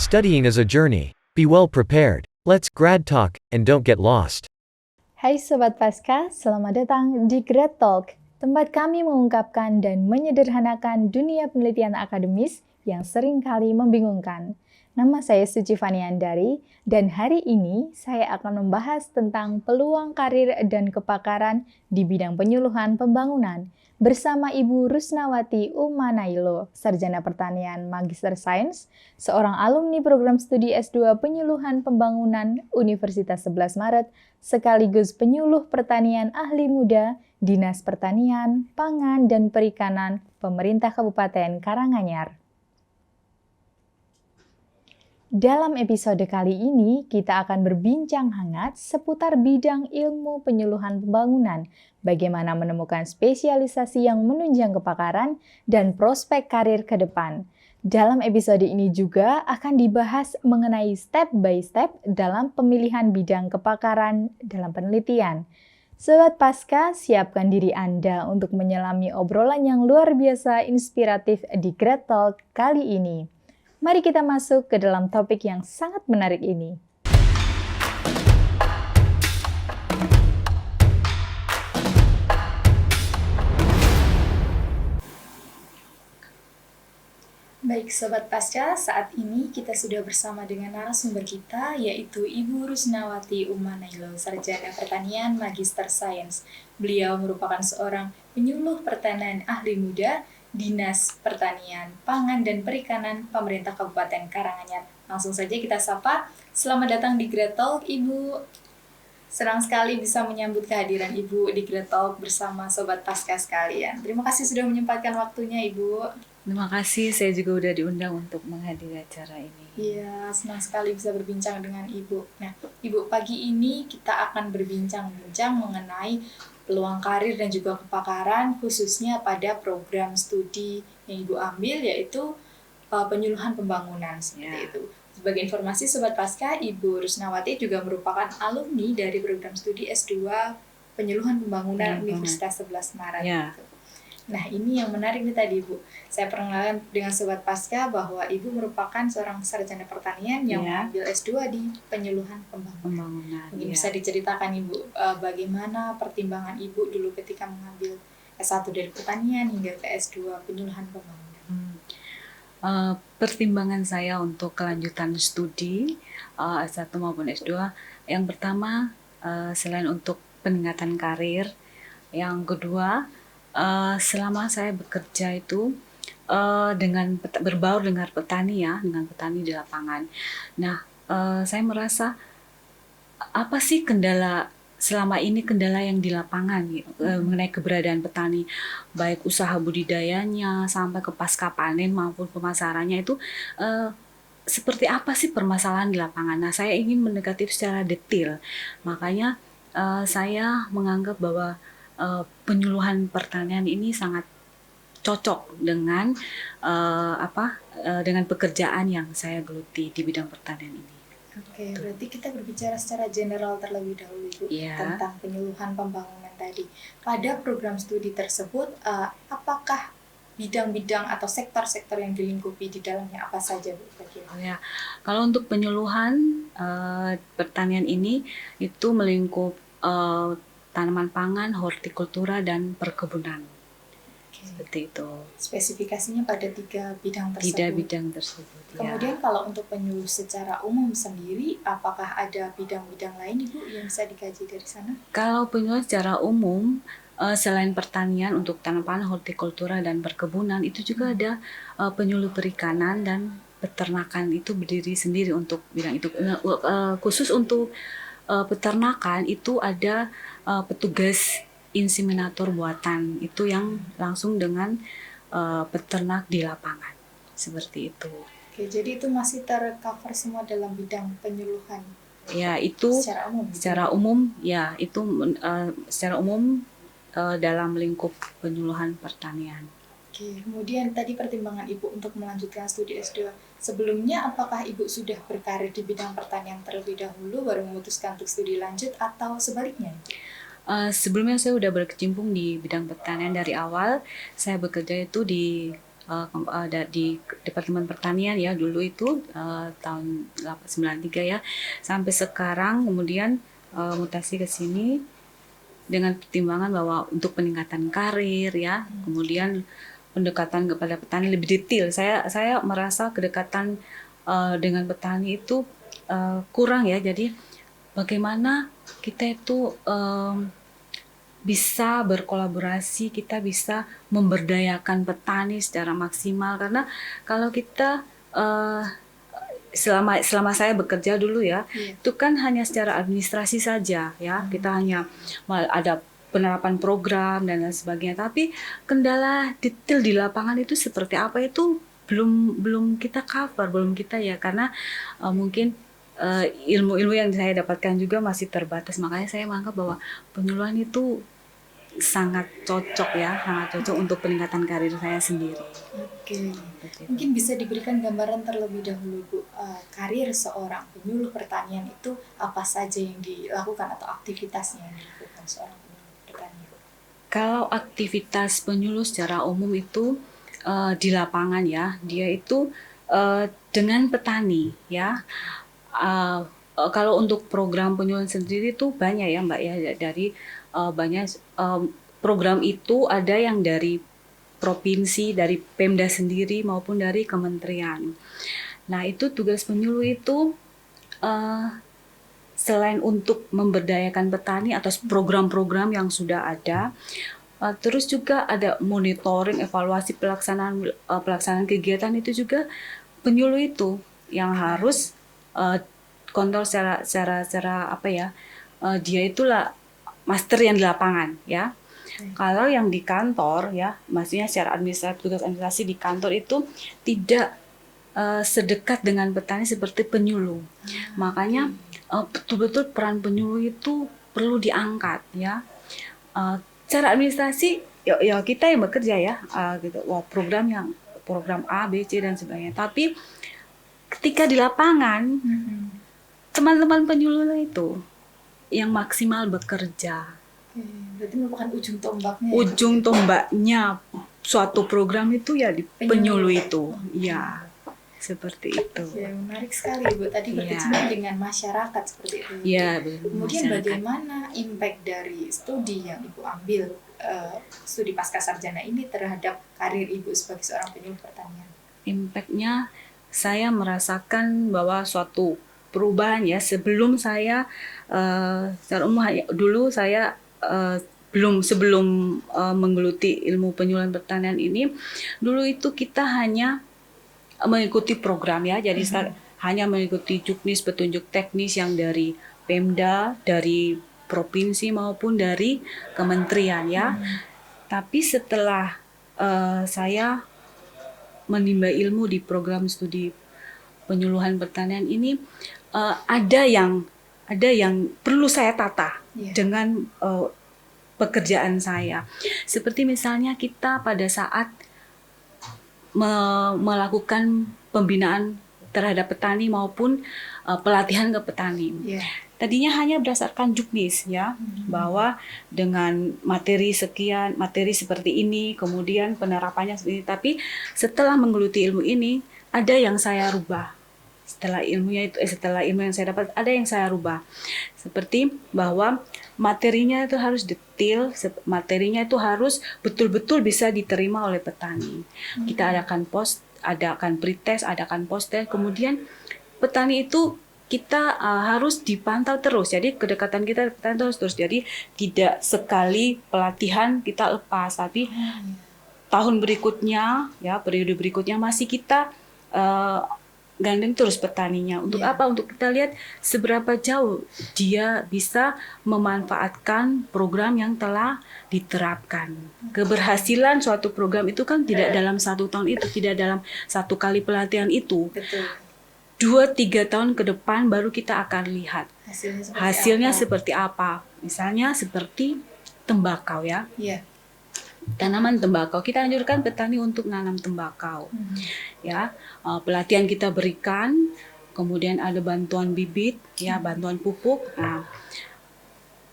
Studying is a journey. Be well prepared. Let's grad talk and don't get lost. Hai Sobat Pasca, selamat datang di Grad Talk, tempat kami mengungkapkan dan menyederhanakan dunia penelitian akademis yang seringkali membingungkan. Nama saya Suci Fani Andari, dan hari ini saya akan membahas tentang peluang karir dan kepakaran di bidang penyuluhan pembangunan bersama Ibu Rusnawati Umanailo, Sarjana Pertanian Magister Sains, seorang alumni program studi S2 Penyuluhan Pembangunan Universitas 11 Maret, sekaligus penyuluh pertanian ahli muda Dinas Pertanian, Pangan, dan Perikanan Pemerintah Kabupaten Karanganyar. Dalam episode kali ini, kita akan berbincang hangat seputar bidang ilmu penyuluhan pembangunan, bagaimana menemukan spesialisasi yang menunjang kepakaran dan prospek karir ke depan. Dalam episode ini juga akan dibahas mengenai step by step dalam pemilihan bidang kepakaran dalam penelitian. Sobat Pasca, siapkan diri Anda untuk menyelami obrolan yang luar biasa inspiratif di Grad Talk kali ini. Mari kita masuk ke dalam topik yang sangat menarik ini. Baik Sobat Pasca, saat ini kita sudah bersama dengan narasumber kita, yaitu Ibu Rusnawati Umanailo, Sarjana Pertanian Magister Sains. Beliau merupakan seorang penyuluh pertanian ahli muda Dinas Pertanian, Pangan, dan Perikanan Pemerintah Kabupaten Karanganyar. Langsung saja kita sapa. Selamat datang di Grad Talk, Ibu. Senang sekali bisa menyambut kehadiran Ibu di Grad Talk bersama Sobat Pasca sekalian. Terima kasih sudah menyempatkan waktunya, Ibu. Terima kasih, saya juga udah diundang untuk menghadiri acara ini. Iya, senang sekali bisa berbincang dengan Ibu. Nah, Ibu, pagi ini kita akan berbincang-bincang mengenai peluang karir dan juga kepakaran, khususnya pada program studi yang Ibu ambil, yaitu penyuluhan pembangunan, seperti itu. Sebagai informasi Sobat Pasca, Ibu Rusnawati juga merupakan alumni dari program studi S2 Penyuluhan Pembangunan Universitas 11 Maret. Ya. Nah, ini yang menarik nih tadi, Bu. Saya perkenalkan dengan Sobat Pasca bahwa Ibu merupakan seorang sarjana pertanian yang mengambil S2 di penyuluhan pembangunan. Mungkin bisa diceritakan, Ibu, bagaimana pertimbangan Ibu dulu ketika mengambil S1 dari pertanian hingga ke S2 penyuluhan pembangunan. Pertimbangan saya untuk kelanjutan studi S1 maupun S2, yang pertama selain untuk peningkatan karir, yang kedua selama saya bekerja itu dengan berbaur dengan petani dengan petani di lapangan. Nah, saya merasa apa sih kendala selama ini yang di lapangan mengenai keberadaan petani, baik usaha budidayanya sampai ke pasca panen maupun pemasarannya itu seperti apa sih permasalahan di lapangan. Nah, saya ingin mendekati secara detail, makanya saya menganggap bahwa penyuluhan pertanian ini sangat cocok dengan dengan pekerjaan yang saya geluti di bidang pertanian ini. Oke, berarti kita berbicara secara general terlebih dahulu, Ibu, tentang penyuluhan pembangunan tadi. Pada program studi tersebut, apakah bidang-bidang atau sektor-sektor yang dilingkupi di dalamnya apa saja, Bu? Kalau untuk penyuluhan pertanian ini itu melingkup tanaman pangan, hortikultura, dan perkebunan. Seperti itu. Spesifikasinya pada 3 bidang tersebut. 3 bidang tersebut. Kemudian kalau untuk penyuluh secara umum sendiri, apakah ada bidang-bidang lain, Ibu, yang bisa dikaji dari sana? Kalau penyuluh secara umum, selain pertanian untuk tanaman, hortikultura, dan perkebunan, itu juga ada penyuluh perikanan dan peternakan, itu berdiri sendiri untuk bidang itu. Khusus untuk peternakan itu ada petugas inseminator buatan, itu yang langsung dengan peternak di lapangan, seperti itu. Oke, jadi itu masih tercover semua dalam bidang penyuluhan. Ya, itu secara umum dalam lingkup penyuluhan pertanian. Oke, kemudian tadi pertimbangan Ibu untuk melanjutkan studi S2. Sebelumnya, apakah Ibu sudah berkarir di bidang pertanian terlebih dahulu baru memutuskan untuk studi lanjut atau sebaliknya? Sebelumnya saya sudah berkecimpung di bidang pertanian dari awal. Saya bekerja itu di di Departemen Pertanian ya dulu itu tahun 93 ya sampai sekarang, kemudian mutasi ke sini dengan pertimbangan bahwa untuk peningkatan karir ya, kemudian pendekatan kepada petani lebih detail. Saya merasa kedekatan dengan petani itu kurang ya. Jadi bagaimana kita itu bisa berkolaborasi, kita bisa memberdayakan petani secara maksimal, karena kalau kita selama saya bekerja dulu ya, itu kan hanya secara administrasi saja ya, kita hanya ada penerapan program dan lain sebagainya, tapi kendala detail di lapangan itu seperti apa itu belum kita cover, belum kita ya, karena mungkin ilmu-ilmu yang saya dapatkan juga masih terbatas. Makanya saya menganggap bahwa penyuluhan itu sangat cocok ya, sangat cocok untuk peningkatan karir saya sendiri. Oke, mungkin bisa diberikan gambaran terlebih dahulu Bu, karir seorang penyuluh pertanian itu apa saja yang dilakukan atau aktivitasnya yang dilakukan seorang penyuluh pertanian? Kalau aktivitas penyuluh secara umum itu di lapangan ya, dia itu dengan petani ya. Kalau untuk program penyuluhan sendiri itu banyak ya Mbak ya, dari banyak program itu ada yang dari provinsi, dari Pemda sendiri maupun dari kementerian. Nah itu tugas penyuluh itu selain untuk memberdayakan petani atas program-program yang sudah ada, terus juga ada monitoring, evaluasi pelaksanaan kegiatan itu juga penyuluh itu yang harus kontrol secara apa ya, dia itulah master yang di lapangan ya. Kalau yang di kantor ya, maksudnya secara tugas administrasi di kantor itu tidak sedekat dengan petani seperti penyuluh. Makanya betul-betul peran penyuluh itu perlu diangkat ya. Secara administrasi ya kita yang bekerja ya, gitu. Wah, program A, B, C dan sebagainya. Tapi ketika di lapangan teman-teman penyuluh itu yang maksimal bekerja. Berarti merupakan ujung tombaknya. Ujung tombaknya suatu program itu ya di penyuluh itu. Ya, seperti itu. Ya, menarik sekali Bu. Tadi berkecimpung dengan masyarakat seperti itu. Ya, kemudian bagaimana impact dari studi yang Ibu ambil, studi pasca sarjana ini terhadap karir Ibu sebagai seorang penyuluh pertanian? Impact-nya saya merasakan bahwa suatu perubahan ya. Sebelum saya secara umum dulu saya sebelum menggeluti ilmu penyuluhan pertanian ini, dulu itu kita hanya mengikuti program ya, jadi hanya mengikuti juknis, petunjuk teknis yang dari Pemda, dari provinsi maupun dari kementerian ya. Tapi setelah saya menimba ilmu di program studi penyuluhan pertanian ini, ada yang perlu saya tata dengan pekerjaan saya. Seperti misalnya kita pada saat melakukan pembinaan terhadap petani maupun pelatihan ke petani. Tadinya hanya berdasarkan juknis ya, bahwa dengan materi sekian, materi seperti ini, kemudian penerapannya seperti ini. Tapi setelah menggeluti ilmu ini, ada yang saya rubah. Setelah ilmu yang saya dapat, ada yang saya rubah. Seperti bahwa materinya itu harus detail, materinya itu harus betul-betul bisa diterima oleh petani. Kita adakan pretest, adakan post-test, kemudian petani itu kita harus dipantau terus. Jadi kedekatan kita petani terus. Jadi tidak sekali pelatihan kita lepas, tapi tahun berikutnya ya, periode berikutnya masih kita gandeng terus petaninya. Untuk apa? Untuk kita lihat seberapa jauh dia bisa memanfaatkan program yang telah diterapkan. Keberhasilan suatu program itu kan tidak dalam 1 tahun itu, tidak dalam 1 kali pelatihan itu. 2-3 tahun ke depan baru kita akan lihat hasilnya seperti apa. Misalnya seperti tembakau ya. Tanaman tembakau, kita anjurkan petani untuk nanam tembakau. Ya, pelatihan kita berikan, kemudian ada bantuan bibit, ya, bantuan pupuk. Nah,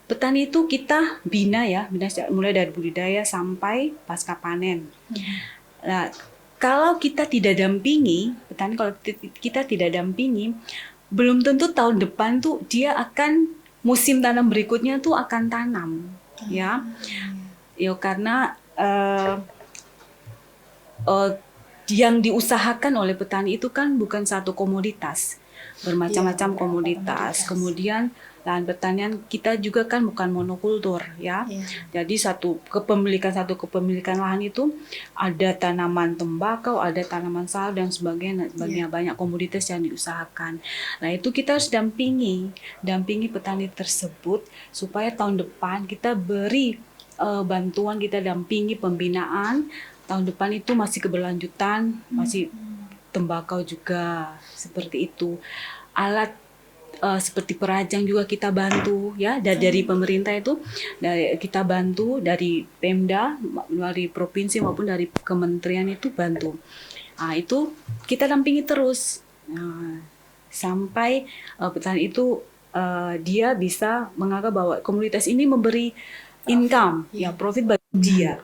petani itu kita bina mulai dari budidaya sampai pasca panen. Nah, kalau kita tidak dampingi petani, kalau kita tidak dampingi, belum tentu tahun depan tuh dia akan musim tanam berikutnya tuh akan tanam, ya. Ya karena yang diusahakan oleh petani itu kan bukan satu komoditas, bermacam-macam komoditas. Kemudian lahan pertanian kita juga kan bukan monokultur, ya. Jadi satu kepemilikan lahan itu ada tanaman tembakau, ada tanaman sawit dan sebagainya, banyak komoditas yang diusahakan. Nah, itu kita harus dampingi petani tersebut supaya tahun depan kita beri bantuan, kita dampingi pembinaan. Tahun depan itu masih keberlanjutan, masih tembakau juga, seperti itu. Alat seperti perajang juga kita bantu, ya, dari pemerintah itu, kita bantu dari Pemda, dari provinsi maupun dari kementerian itu bantu. Nah, itu kita dampingi terus sampai petani itu dia bisa menganggap bahwa komunitas ini memberi income, ya, profit bagi dia,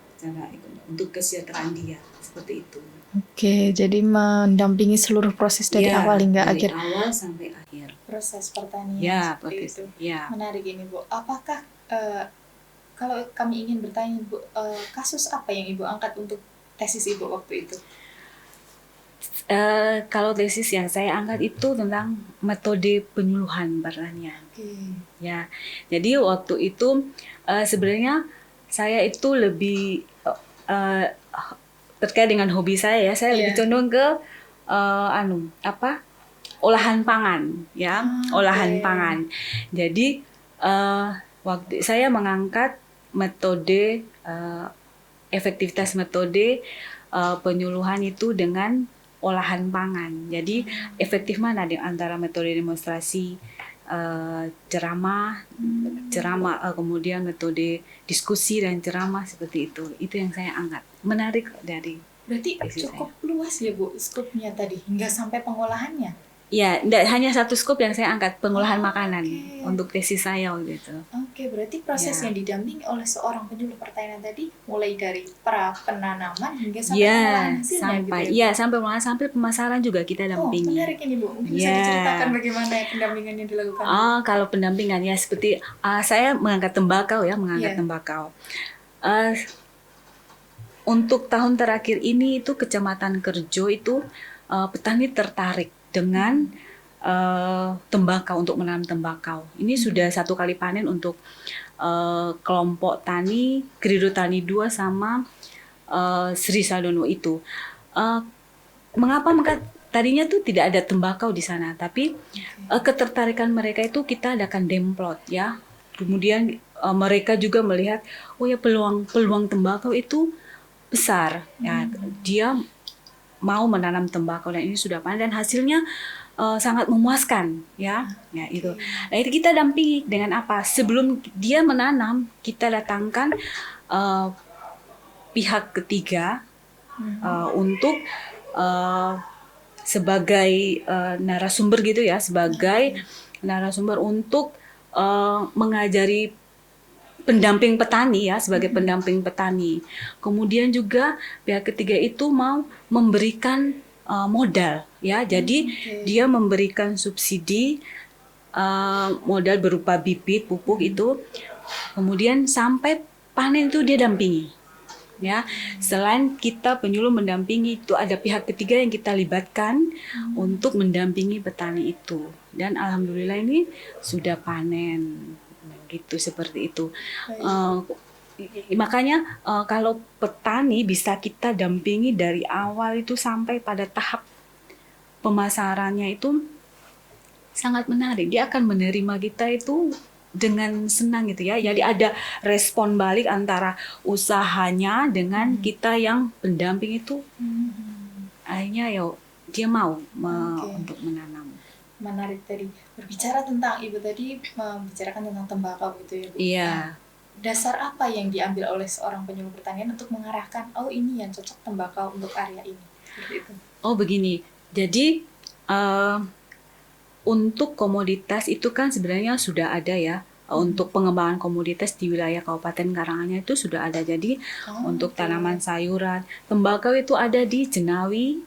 untuk kesejahteraan dia, seperti itu. Oke, jadi mendampingi seluruh proses dari awal hingga dari akhir. awal sampai akhir. Proses pertanian Ya, seperti itu. Ya. Menarik ini, Bu. Apakah kalau kami ingin bertanya, Bu, kasus apa yang Ibu angkat untuk tesis Ibu waktu itu? Kalau tesis yang saya angkat itu tentang metode penyuluhan pertanian. Ya, jadi waktu itu sebenarnya saya itu lebih terkait dengan hobi saya, ya. Saya lebih condong ke olahan pangan, ya, olahan pangan. Jadi waktu saya mengangkat metode efektivitas metode penyuluhan itu dengan olahan pangan. Jadi efektif mana antara metode demonstrasi, ceramah, kemudian metode diskusi dan ceramah, seperti itu. Itu yang saya angkat. Menarik dari. Berarti cukup luas ya, Bu, skupnya tadi hingga sampai pengolahannya. Ya, tidak hanya satu skop yang saya angkat, pengolahan makanan untuk tesis saya waktu itu. Oke, berarti proses yang didampingi oleh seorang penyuluh pertanian tadi mulai dari penanaman hingga sampai pengolahan hasilnya, sampai pengolahan, sampai pemasaran juga kita dampingi. Menarik ini, Bu. Mungkin bisa diceritakan bagaimana pendampingan yang dilakukan? Kalau pendampingan, ya, seperti saya mengangkat tembakau, ya, tembakau. Untuk tahun terakhir ini itu Kecamatan Kerjo itu petani tertarik dengan tembakau, untuk menanam tembakau. Ini sudah 1 kali panen untuk kelompok tani Grido Tani 2 sama Sri Sadono itu. Mengapa tadinya tuh tidak ada tembakau di sana, tapi ketertarikan mereka itu kita adakan demplot, ya. Kemudian mereka juga melihat, oh ya, peluang tembakau itu besar, ya. Dia mau menanam tembakau dan ini sudah panen dan hasilnya sangat memuaskan, ya. Ya, itu. Nah, itu kita dampingi dengan apa? Sebelum dia menanam, kita datangkan pihak ketiga untuk sebagai narasumber gitu, ya, sebagai narasumber untuk mengajari pendamping petani, ya, sebagai pendamping petani. Kemudian juga pihak ketiga itu mau memberikan modal, ya. Jadi dia memberikan subsidi modal berupa bibit, pupuk itu. Kemudian sampai panen itu dia dampingi, ya. Selain kita penyuluh mendampingi, itu ada pihak ketiga yang kita libatkan untuk mendampingi petani itu. Dan alhamdulillah ini sudah panen. Gitu, seperti itu. Makanya kalau petani bisa kita dampingi dari awal itu sampai pada tahap pemasarannya itu sangat menarik. Dia akan menerima kita itu dengan senang, gitu, ya. Jadi ada respon balik antara usahanya dengan kita yang pendamping itu. Akhirnya ya dia mau untuk menanam. Menarik tadi. Berbicara tentang Ibu tadi membicarakan tentang tembakau gitu, ya, Bu. Iya. Dasar apa yang diambil oleh seorang penyuluh pertanian untuk mengarahkan, oh, ini yang cocok tembakau untuk area ini? Seperti itu. Oh, begini. Jadi untuk komoditas itu kan sebenarnya sudah ada, ya, Untuk pengembangan komoditas di wilayah Kabupaten Karanganyar itu sudah ada. Jadi untuk tanaman sayuran, tembakau itu ada di Jenawi,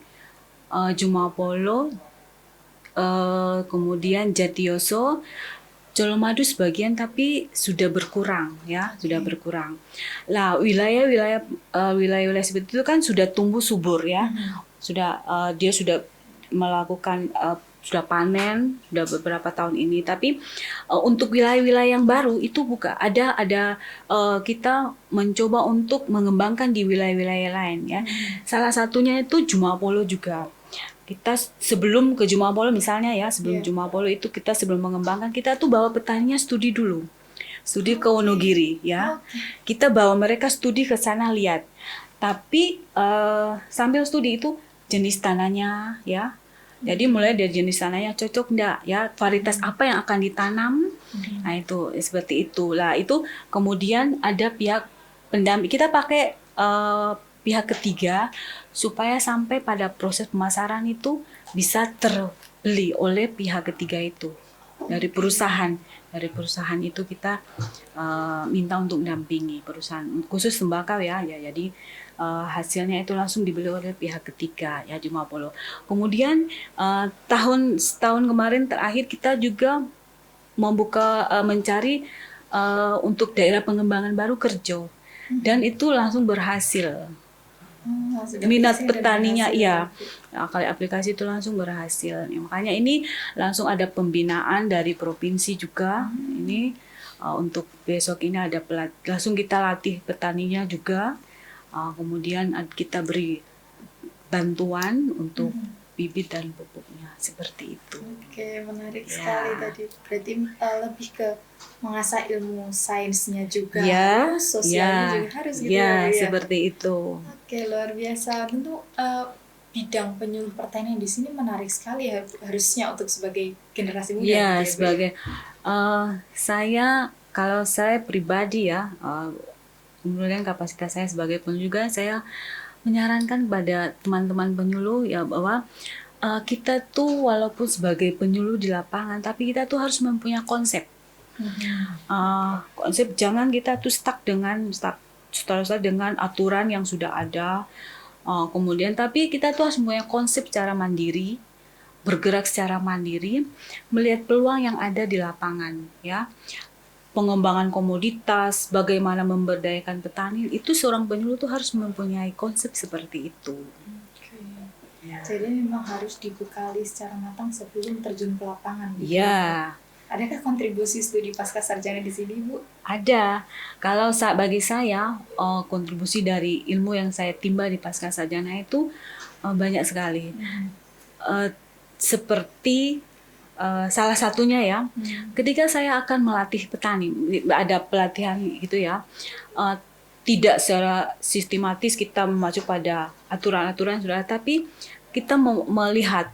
Jumapolo, kemudian Jatiyoso, Colomadu sebagian, tapi sudah berkurang ya, sudah berkurang. Lah wilayah-wilayah seperti itu kan sudah tumbuh subur ya, sudah dia sudah melakukan sudah panen sudah beberapa tahun ini. Tapi untuk wilayah-wilayah yang baru itu ada kita mencoba untuk mengembangkan di wilayah-wilayah lain ya. Salah satunya itu Jumapolo juga. Kita sebelum ke Jumapolo misalnya ya, sebelum Jumapolo itu kita sebelum mengembangkan, kita tuh bawa petaninya studi dulu. Studi ke Wonogiri ya. Kita bawa mereka studi ke sana lihat. Tapi sambil studi itu jenis tanahnya ya. Jadi mulai dari jenis tanahnya cocok enggak ya, varietas apa yang akan ditanam. Nah, itu seperti itu. Lah itu kemudian ada pihak pendamping. Kita pakai pihak ketiga supaya sampai pada proses pemasaran itu bisa terbeli oleh pihak ketiga itu dari perusahaan. Dari perusahaan itu kita minta untuk mendampingi perusahaan khusus tembakau ya. Jadi hasilnya itu langsung dibeli oleh pihak ketiga ya di Mapolo. Kemudian setahun kemarin terakhir kita juga mencari untuk daerah pengembangan baru Kerjo, dan itu langsung berhasil. Minat petaninya iya, kali aplikasi itu langsung berhasil. Makanya ini langsung ada pembinaan dari provinsi juga. Ini untuk besok ini ada langsung kita latih petaninya juga. Kemudian kita beri bantuan untuk bibit dan pupuknya seperti itu. Oke, menarik sekali tadi. Berarti lebih ke mengasah ilmu sainsnya juga, sosialnya juga harus gitu ya. Seperti itu. Oke, luar biasa. Tentu bidang penyuluh pertanian di sini menarik sekali harusnya untuk sebagai generasi muda. Ya, sebagai kalau saya pribadi ya, kemudian kapasitas saya sebagai penyuluh juga, saya menyarankan kepada teman-teman penyuluh ya bahwa kita tuh walaupun sebagai penyuluh di lapangan, tapi kita tuh harus mempunyai konsep. Konsep, jangan kita tuh stuck dengan aturan yang sudah ada. Kemudian tapi kita tuh harus mempunyai konsep secara mandiri, bergerak secara mandiri, melihat peluang yang ada di lapangan ya. Pengembangan komoditas, bagaimana memberdayakan petani, itu seorang penyuluh tuh harus mempunyai konsep seperti itu. Ya. Jadi memang harus dibekali secara matang sebelum terjun ke lapangan. Iya. Adakah kontribusi studi pasca sarjana di sini, Bu? Ada. Kalau bagi saya, kontribusi dari ilmu yang saya timba di pasca sarjana itu banyak sekali. Seperti salah satunya ya, ketika saya akan melatih petani, ada pelatihan gitu ya, tidak secara sistematis kita mengacu pada aturan-aturan sudah, tapi kita melihat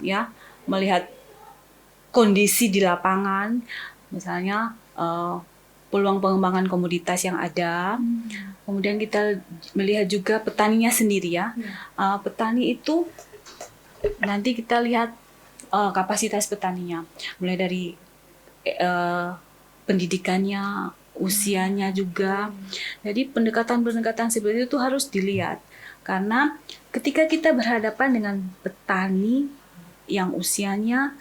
kondisi di lapangan, misalnya peluang pengembangan komoditas yang ada, kemudian kita melihat juga petaninya sendiri ya, petani itu nanti kita lihat kapasitas petaninya, mulai dari pendidikannya, usianya juga. Jadi pendekatan-pendekatan seperti itu harus dilihat, karena ketika kita berhadapan dengan petani yang usianya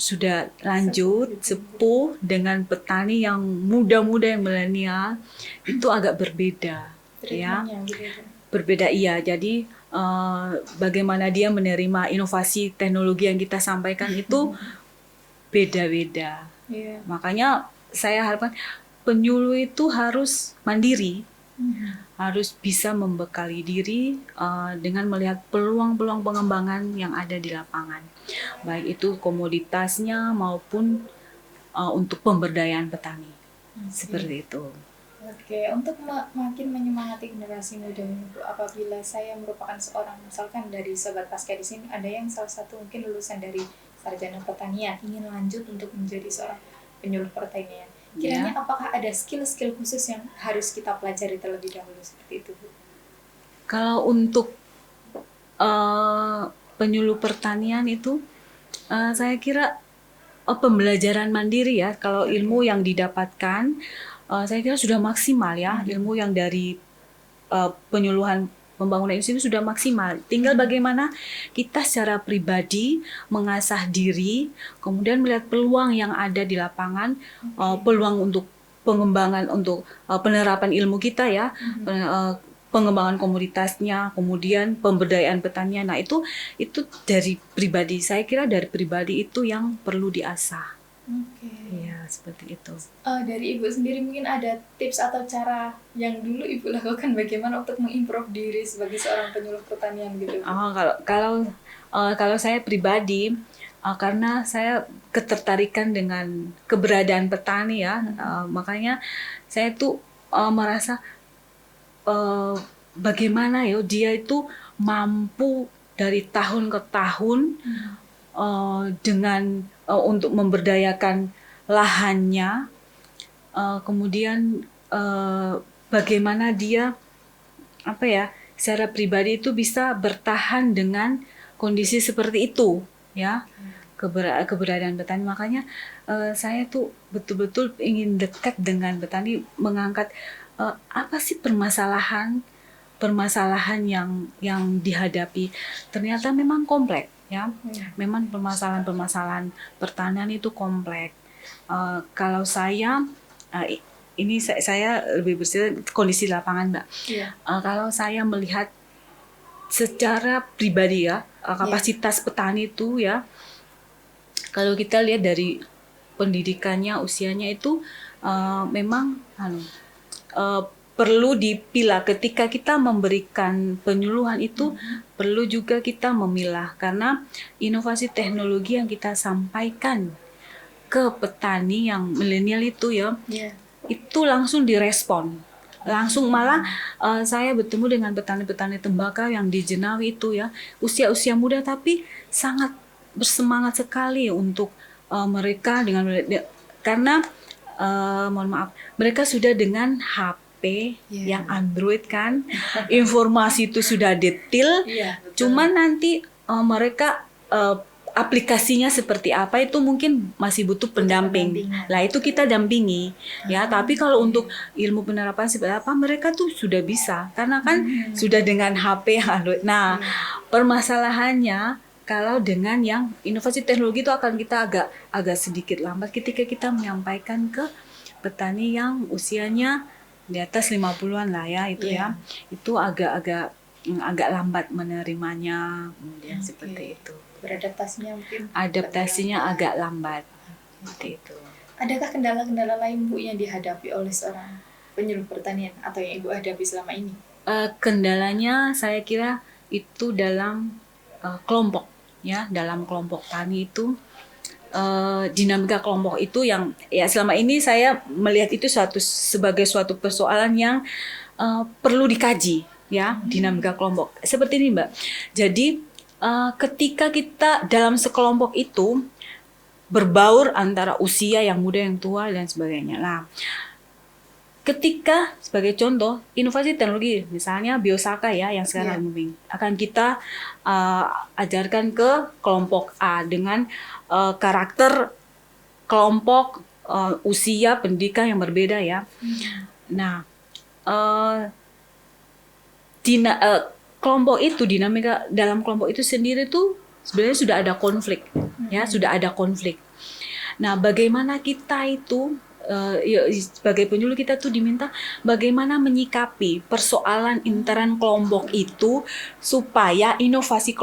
sudah lanjut, sepuh, dengan petani yang muda-muda yang milenial, itu agak berbeda ya. Berbeda iya. Jadi bagaimana dia menerima inovasi teknologi yang kita sampaikan itu beda-beda. Makanya saya harapkan penyuluh itu harus mandiri, harus bisa membekali diri dengan melihat peluang-peluang pengembangan yang ada di lapangan, baik itu komoditasnya maupun untuk pemberdayaan petani. Seperti itu. Oke, untuk makin menyemangati generasi muda ini, Bu, apabila saya merupakan seorang, misalkan dari Sobat Pasca di sini, ada yang salah satu mungkin lulusan dari sarjana pertanian, ingin lanjut untuk menjadi seorang penyuluh pertanian. Kiranya apakah ada skill-skill khusus yang harus kita pelajari terlebih dahulu seperti itu, Bu? Kalau untuk penyuluh pertanian itu, saya kira pembelajaran mandiri ya. Kalau ilmu yang didapatkan, saya kira sudah maksimal ya. Ilmu yang dari penyuluhan pembangunan institusi sudah maksimal. Tinggal bagaimana kita secara pribadi mengasah diri, kemudian melihat peluang yang ada di lapangan, peluang untuk pengembangan, untuk penerapan ilmu kita ya, pengembangan komoditasnya, kemudian pemberdayaan petaninya. Nah itu dari pribadi. Saya kira dari pribadi itu yang perlu diasah. Ya, seperti itu. Dari Ibu sendiri mungkin ada tips atau cara yang dulu Ibu lakukan bagaimana untuk mengimprove diri sebagai seorang penyuluh pertanian gitu? Kalau saya pribadi, karena saya ketertarikan dengan keberadaan petani ya, makanya saya tuh merasa bagaimana ya dia itu mampu dari tahun ke tahun dengan untuk memberdayakan lahannya, kemudian bagaimana dia secara pribadi itu bisa bertahan dengan kondisi seperti itu ya, keberadaan petani. Makanya saya tuh betul-betul ingin dekat dengan petani, mengangkat apa sih permasalahan yang dihadapi. Ternyata memang kompleks ya. Memang permasalahan pertanian itu kompleks. Kalau saya ini saya lebih bersifat kondisi lapangan, Mbak. Kalau saya melihat secara pribadi ya, kapasitas petani itu ya, kalau kita lihat dari pendidikannya, usianya itu memang perlu dipilah. Ketika kita memberikan penyuluhan itu perlu juga kita memilah, karena inovasi teknologi yang kita sampaikan ke petani yang milenial itu ya, itu langsung direspon. Langsung malah saya bertemu dengan petani-petani tembakau yang di Jenawi itu ya, usia-usia muda tapi sangat bersemangat sekali untuk mereka karena mohon maaf, mereka sudah dengan HP yang Android kan, informasi itu sudah detail, cuman nanti mereka aplikasinya seperti apa itu mungkin masih butuh pendamping. Lah itu kita dampingi ya. Tapi kalau untuk ilmu penerapan seperti apa, mereka tuh sudah bisa karena kan sudah dengan HP yang Android. Nah, permasalahannya kalau dengan yang inovasi teknologi itu akan kita agak sedikit lambat ketika kita menyampaikan ke petani yang usianya di atas 50-an lah ya itu ya. Itu agak lambat menerimanya, kemudian seperti itu. Beradaptasinya mungkin agak lambat. Seperti itu. Adakah kendala-kendala lain Bu yang dihadapi oleh seorang penyuluh pertanian atau yang Ibu hadapi selama ini? Kendalanya saya kira itu dalam kelompok ya, dalam kelompok tani itu dinamika kelompok itu yang ya selama ini saya melihat itu sebagai suatu persoalan yang perlu dikaji ya, dinamika kelompok. Seperti ini Mbak. Jadi ketika kita dalam sekelompok itu berbaur antara usia yang muda, yang tua dan sebagainya. Nah, ketika sebagai contoh inovasi teknologi misalnya biosaka ya yang sekarang booming, akan kita ajarkan ke kelompok A dengan karakter kelompok usia pendidikan yang berbeda ya. Nah, kelompok itu, dinamika dalam kelompok itu sendiri tuh sebenarnya sudah ada konflik ya, sudah ada konflik. Nah, bagaimana kita itu sebagai penyuluh kita tuh diminta bagaimana menyikapi persoalan intern kelompok itu supaya inovasi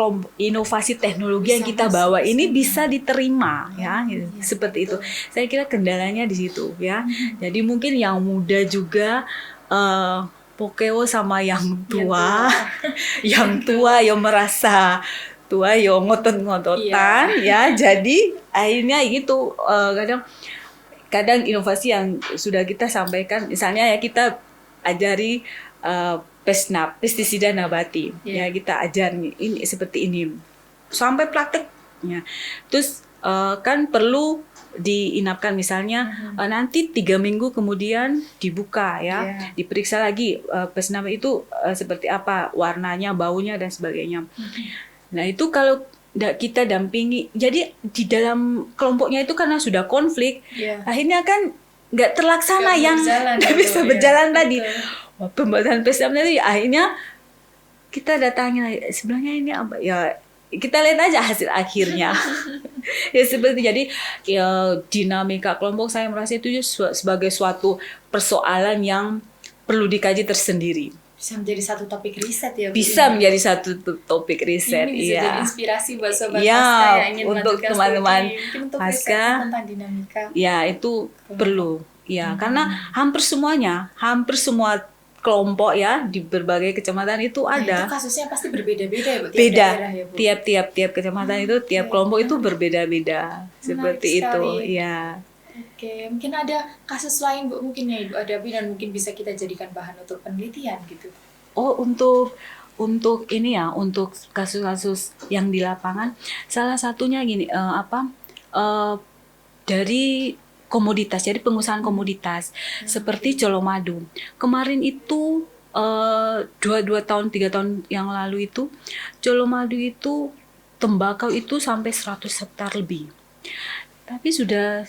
teknologi yang kita bawa ini bisa diterima ya, seperti itu. Saya kira kendalanya di situ ya. Jadi mungkin yang muda juga pokeo sama yang tua, yang tua yang merasa tua yang ngotot-ngototan ya. Jadi akhirnya gitu kadang inovasi yang sudah kita sampaikan, misalnya ya kita ajari PESNAP, pestisida nabati, ya kita ajarin ini seperti ini sampai prakteknya. Terus kan perlu diinapkan misalnya nanti 3 minggu kemudian dibuka ya, diperiksa lagi PESNAP itu seperti apa warnanya, baunya dan sebagainya. Nah itu kalau kita dampingi. Jadi di dalam kelompoknya itu karena sudah konflik, akhirnya kan nggak terlaksana nggak bisa berjalan tadi. Wah, pembuatan PSDM tadi akhirnya kita datangnya sebenarnya ini apa ya, kita lihat aja hasil akhirnya. Ya seperti jadi ya, dinamika kelompok saya merasa itu sebagai suatu persoalan yang perlu dikaji tersendiri. Bisa menjadi satu topik riset ya Bu. Bisa menjadi satu topik riset. Ini bisa jadi inspirasi buat sobat ya, Pasca yang ingin untuk teman-teman Pasca tentang dinamika. Ya itu perlu. Ya karena hampir semua kelompok ya di berbagai kecamatan itu ada. Itu kasusnya pasti berbeda-beda ya Bu. Tiap kecamatan itu tiap kelompok itu berbeda-beda. Seperti itu. Ya. Oke, mungkin ada kasus lain Bu mungkin ya Ibu hadapi dan mungkin bisa kita jadikan bahan untuk penelitian gitu. Oh, untuk ini ya, untuk kasus-kasus yang di lapangan, salah satunya gini, dari komoditas, jadi pengusahaan komoditas seperti Colomadu. Kemarin itu 3 tahun yang lalu itu Colomadu itu tembakau itu sampai 100 hektar lebih. Tapi sudah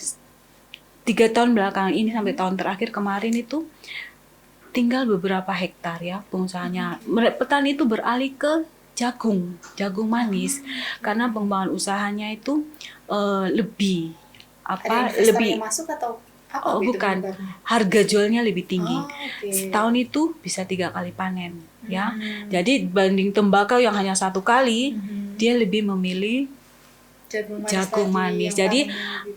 3 tahun belakangan ini sampai tahun terakhir kemarin itu tinggal beberapa hektar ya pengusahanya. Petani itu beralih ke jagung manis karena pengembangan usahanya itu lebih masuk atau apa bukan begitu, harga jualnya lebih tinggi. Okay. Setahun itu bisa 3 kali panen ya. Jadi banding tembakau yang hanya 1 kali, dia lebih memilih jagung manis. Jadi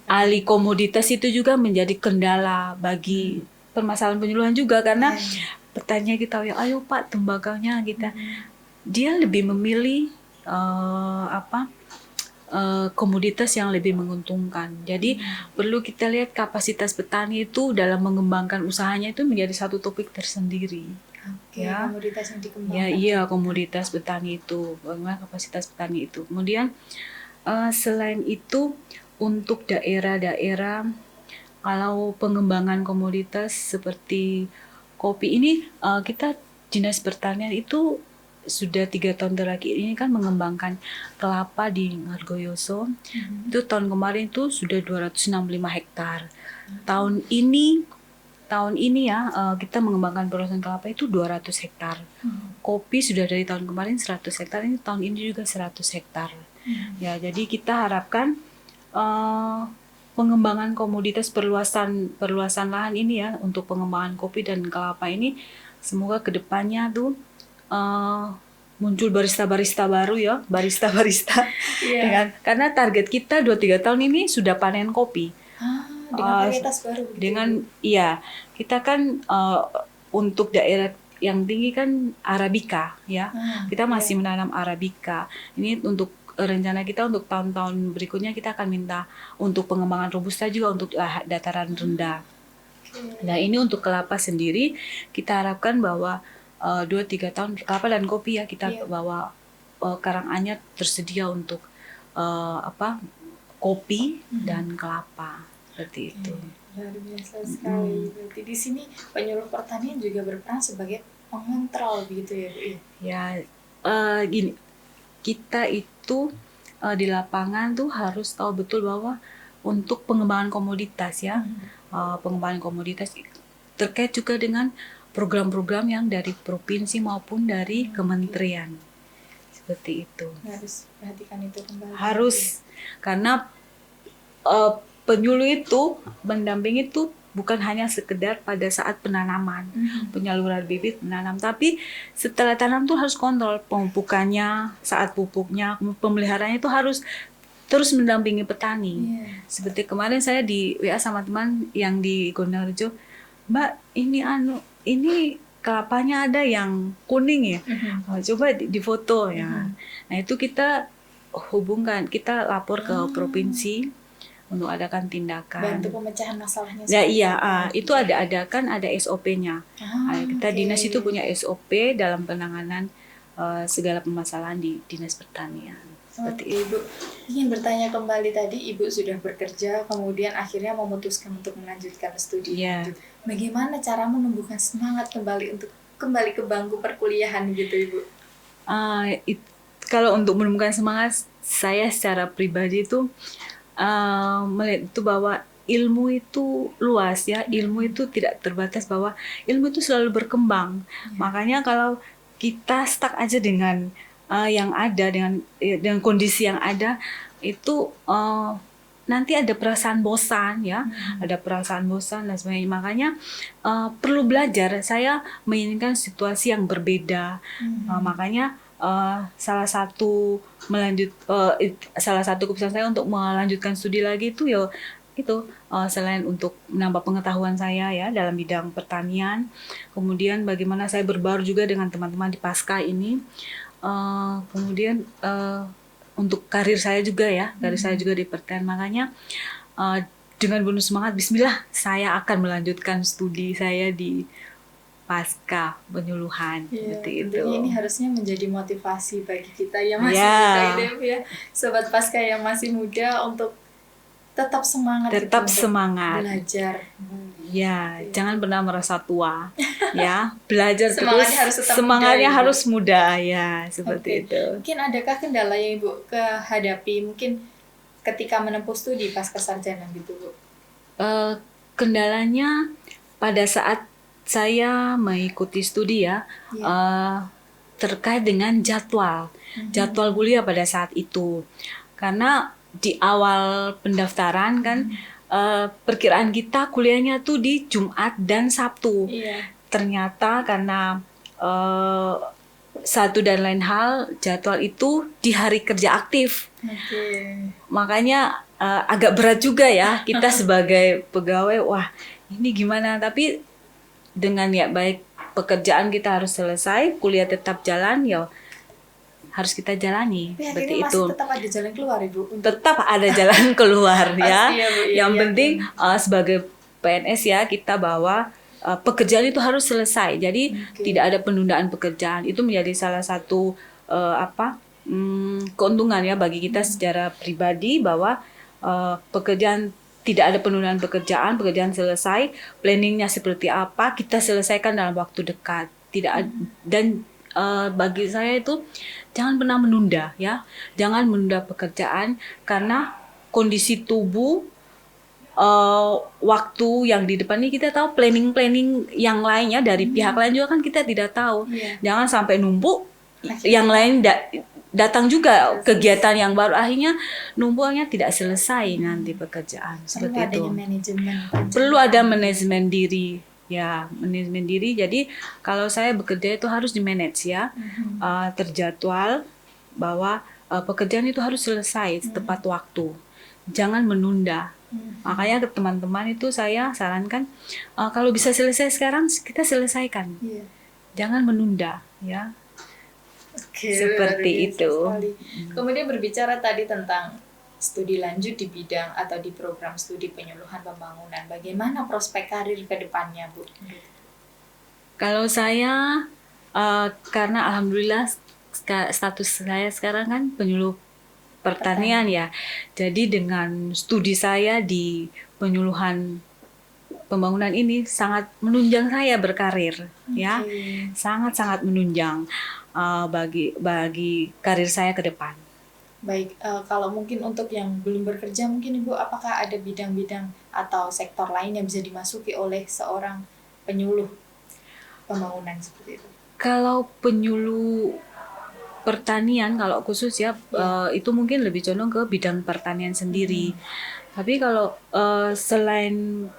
alih komoditas itu juga menjadi kendala bagi permasalahan penyuluhan juga karena bertanya kita ya, ayo Pak tembakaunya kita. Dia lebih memilih komoditas yang lebih menguntungkan. Jadi perlu kita lihat kapasitas petani itu dalam mengembangkan usahanya itu menjadi satu topik tersendiri. Ya, komoditas yang dikembangkan. Iya, komoditas petani itu, bagaimana kapasitas petani itu. Kemudian selain itu untuk daerah-daerah kalau pengembangan komoditas seperti kopi ini kita Dinas Pertanian itu sudah 3 tahun terakhir ini kan mengembangkan kelapa di Ngargoyoso. Itu tahun kemarin itu sudah 265 hektar. Tahun ini ya kita mengembangkan perusahaan kelapa itu 200 hektar. Kopi sudah dari tahun kemarin 100 hektar, ini tahun ini juga 100 hektar. Ya, jadi kita harapkan pengembangan komoditas perluasan lahan ini ya untuk pengembangan kopi dan kelapa ini semoga kedepannya tuh muncul barista-barista baru ya, barista-barista dengan karena target kita 2-3 tahun ini sudah panen kopi. Dengan varietas baru. Kita kan untuk daerah yang tinggi kan Arabica ya. Kita masih menanam Arabica. Ini untuk rencana kita untuk tahun-tahun berikutnya kita akan minta untuk pengembangan robusta juga untuk dataran rendah. Nah ini untuk kelapa sendiri kita harapkan bahwa 2-3 tahun kelapa dan kopi ya kita bawa Karanganyar tersedia untuk kopi dan kelapa seperti itu. Luar biasa sekali. Berarti di sini penyuluh pertanian juga berperan sebagai pengontrol begitu ya Bu? Ya gini, kita itu di lapangan tuh harus tahu betul bahwa untuk pengembangan komoditas ya, pengembangan komoditas terkait juga dengan program-program yang dari provinsi maupun dari kementerian seperti itu. Harus perhatikan itu kembali. Harus karena penyuluh itu mendampingi itu bukan hanya sekedar pada saat penanaman, penyaluran bibit menanam, tapi setelah tanam tuh harus kontrol pemupukannya, saat pupuknya, pemeliharaannya itu harus terus mendampingi petani. Seperti kemarin saya di WA sama teman yang di Gondangrejo, Mbak ini kelapanya ada yang kuning ya, coba di foto ya. Nah itu kita hubungkan, kita lapor ke provinsi untuk adakan tindakan. Bantu pemecahan masalahnya. Ya itu ada SOP-nya. Kita dinas itu punya SOP dalam penanganan segala permasalahan di Dinas Pertanian. Seperti Ibu ingin bertanya kembali tadi, Ibu sudah bekerja kemudian akhirnya memutuskan untuk melanjutkan studi. Bagaimana cara menumbuhkan semangat kembali untuk kembali ke bangku perkuliahan gitu Ibu? Kalau untuk menumbuhkan semangat saya secara pribadi itu melihat itu bahwa ilmu itu luas ya, ilmu itu tidak terbatas, bahwa ilmu itu selalu berkembang. Makanya kalau kita stuck aja dengan yang ada, dengan kondisi yang ada, itu nanti ada perasaan bosan ya, ada perasaan bosan dan sebagainya. Makanya perlu belajar. Saya menginginkan situasi yang berbeda. Makanya salah satu keputusan saya untuk melanjutkan studi lagi itu ya itu, selain untuk menambah pengetahuan saya ya dalam bidang pertanian, kemudian bagaimana saya berbaur juga dengan teman-teman di Pasca ini, kemudian untuk karir saya juga ya, karir saya juga di pertanian. Makanya dengan penuh semangat, Bismillah, saya akan melanjutkan studi saya di Pasca penyuluhan. Seperti itu. Tentunya ini harusnya menjadi motivasi bagi kita yang masih Ya. muda gitu ya, Sobat Pasca yang masih muda, untuk tetap semangat gitu Tetap untuk semangat. belajar. Ya, jangan pernah merasa tua, ya. Belajar Semangatnya terus, harus tetap semangatnya muda, Ibu. harus muda, ya, seperti Oke. itu. Mungkin adakah kendala yang Ibu kehadapi mungkin ketika menempuh studi pasca sarjana gitu, Bu? Kendalanya pada saat saya mengikuti studi ya, terkait dengan jadwal kuliah pada saat itu. Karena di awal pendaftaran kan, perkiraan kita kuliahnya tuh di Jumat dan Sabtu. Iya. Ternyata karena satu dan lain hal, jadwal itu di hari kerja aktif. Oke. Makanya agak berat juga ya kita sebagai pegawai. Wah, ini gimana? Tapi dengan niat baik, pekerjaan kita harus selesai, kuliah tetap jalan, ya harus kita jalani. Tapi Seperti akhirnya itu. masih tetap ada jalan keluar, Ibu. Tetap ada jalan keluar ya. Pasti ya, Bu, ya, Yang yakin. penting sebagai PNS ya, kita bahwa pekerjaan itu harus selesai. Jadi tidak ada penundaan pekerjaan. Itu menjadi salah satu keuntungan ya bagi kita secara pribadi, bahwa pekerjaan tidak ada penundaan pekerjaan selesai, planningnya seperti apa, kita selesaikan dalam waktu dekat. Dan bagi saya itu jangan pernah menunda ya, jangan menunda pekerjaan, karena kondisi tubuh, waktu yang di depan ini kita tahu, planning yang lainnya dari pihak lain juga kan kita tidak tahu. Jangan sampai numpuk, yang lain datang juga kegiatan yang baru, akhirnya numpuknya tidak selesai nanti pekerjaan. Seperti itu. Perlu ada manajemen diri ya, manajemen diri. Jadi kalau saya bekerja itu harus di manage ya, terjadwal, bahwa pekerjaan itu harus selesai tepat waktu, jangan menunda. Makanya ke teman-teman itu saya sarankan, kalau bisa selesai sekarang kita selesaikan, jangan menunda ya. Oke, seperti itu. Sekali. Kemudian berbicara tadi tentang studi lanjut di bidang atau di program studi penyuluhan pembangunan, bagaimana prospek karir ke depannya, Bu? Kalau saya, karena alhamdulillah status saya sekarang kan penyuluh pertanian ya, jadi dengan studi saya di penyuluhan pembangunan ini sangat menunjang saya berkarir ya, sangat menunjang bagi karir saya ke depan. Baik, kalau mungkin untuk yang belum bekerja, mungkin Ibu, apakah ada bidang-bidang atau sektor lain yang bisa dimasuki oleh seorang penyuluh pembangunan seperti itu? Kalau penyuluh pertanian, kalau khusus ya, itu mungkin lebih condong ke bidang pertanian sendiri. Tapi kalau selain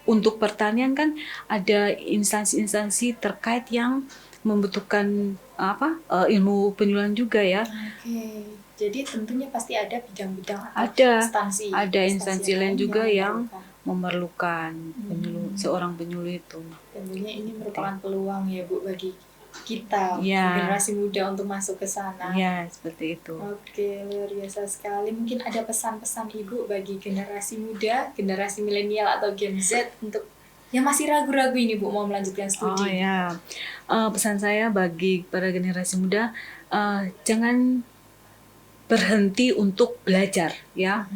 untuk pertanian kan ada instansi-instansi terkait yang membutuhkan ilmu penyuluhan juga ya. Oke. Jadi tentunya pasti ada bidang-bidang atau ada instansi lain juga yang memerlukan seorang penyuluh itu. Tentunya ini merupakan peluang ya, Bu, bagi kita generasi muda untuk masuk ke sana. Ya, seperti itu. Oke, luar biasa sekali. Mungkin ada pesan-pesan Ibu bagi generasi muda, generasi milenial atau Gen Z untuk yang masih ragu-ragu ini, Bu, mau melanjutkan studi. Oh ya, pesan saya bagi para generasi muda, jangan berhenti untuk belajar ya.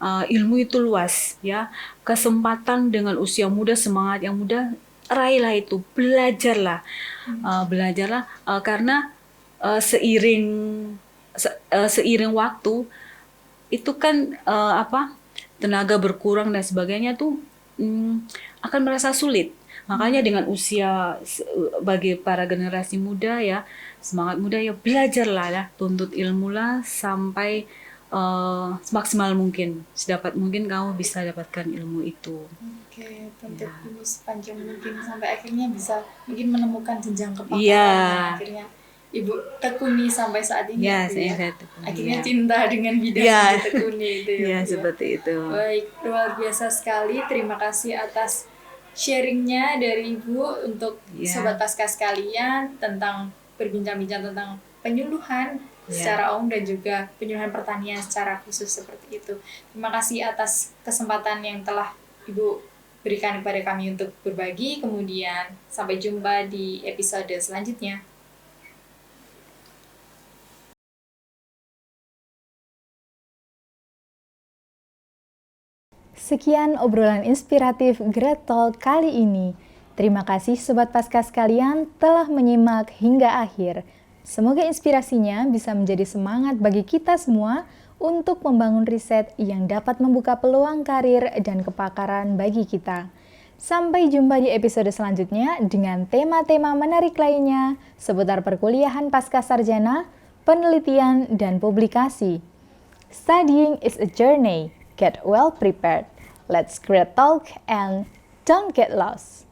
Ilmu itu luas ya. Kesempatan dengan usia muda, semangat yang muda, raihlah itu, belajarlah. Karena seiring seiring waktu itu kan tenaga berkurang dan sebagainya tuh akan merasa sulit. Makanya dengan usia bagi para generasi muda ya, semangat muda ya, belajarlah ya, tuntut ilmu lah sampai semaksimal mungkin, sedapat mungkin kamu bisa dapatkan ilmu itu. Oke, tuntut ilmu sepanjang mungkin sampai akhirnya bisa mungkin menemukan jenjang kepakaran. Iya. Akhirnya Ibu tekuni sampai saat ini. Ya, Bu, ya. saya tekuni, Akhirnya ya. cinta dengan bidang Ya. yang ditekuni itu ya. Ya, Bu, ya. seperti itu. Baik, luar biasa sekali. Terima kasih atas sharingnya dari Ibu untuk Ya. Sobat Pasca sekalian tentang berbincang-bincang tentang penyuluhan secara umum dan juga penyuluhan pertanian secara khusus seperti itu. Terima kasih atas kesempatan yang telah Ibu berikan kepada kami untuk berbagi. Kemudian sampai jumpa di episode selanjutnya. Sekian obrolan inspiratif Great Talk kali ini. Terima kasih Sobat Pasca sekalian telah menyimak hingga akhir. Semoga inspirasinya bisa menjadi semangat bagi kita semua untuk membangun riset yang dapat membuka peluang karir dan kepakaran bagi kita. Sampai jumpa di episode selanjutnya dengan tema-tema menarik lainnya seputar perkuliahan pasca sarjana, penelitian, dan publikasi. Studying is a journey. Get well prepared. Let's create talk and don't get lost.